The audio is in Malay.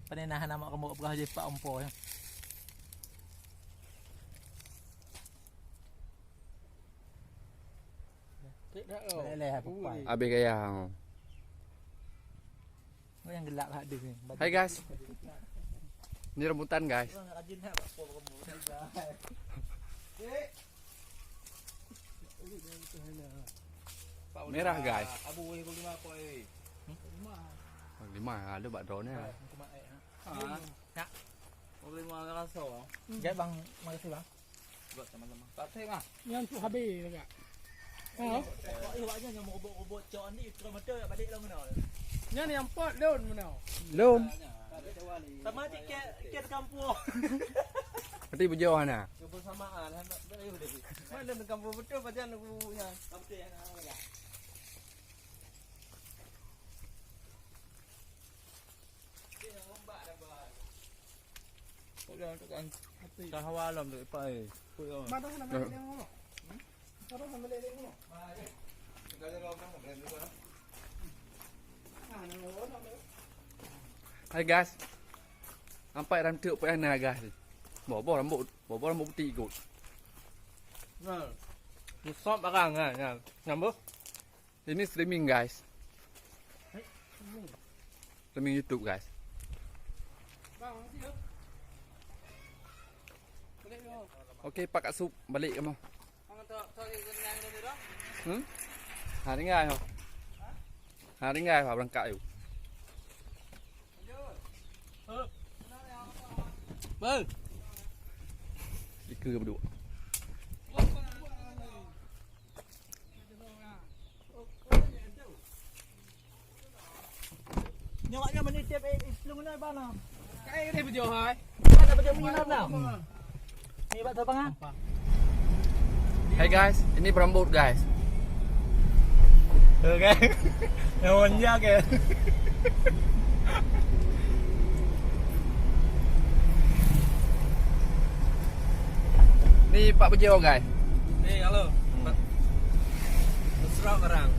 Paninahan nama kamu berkah je Pak Ompo ya. Abi kaya. Yang gelap ada ni. Hai guys. Ini rambutan guys. Merah guys. Abu boleh bagi apa eh? 5 ada bak drone nya. Ya. Boleh makan rasa. Gak bang, makasih bang. Buat sama-sama. Tak tengah. Yang tu habis dekat. Iwaknya yang mau robot cok ni terus mata balik lah mana. Yang pot daun mana? Belum. Sama tiket kampung. Nanti berjauh mana? Kebersamaan mana nak kampung betul macam aku punya. Kampung yang ada. Udah kan. Dah hawalam tu apa eh. Mana sana balik yang mana? Mana sana balik yang mana? Hai guys. Nampak rambut pada mana guys? Bawa rambut putih ikut. Nah. Ni sop barang kan. Nyambung. Ini streaming guys. Streaming YouTube guys. Bang, masih ya? Balik yo. Okey Pak Kak Sup balik kamu. Ang to yang ni dah. Hari ngai không? Hari ngai vào berangkat yuk. Bang. Ikut berdua. Nyawaknya menitip sebelum mana bang? Cái này bây giờ hả? Ada macam ni nào? Ni buat apa bang? Hai guys, ini berambut guys. Okay. Namanya ke? Ni Pak Bejo guys. Ni halo. Mesra barang.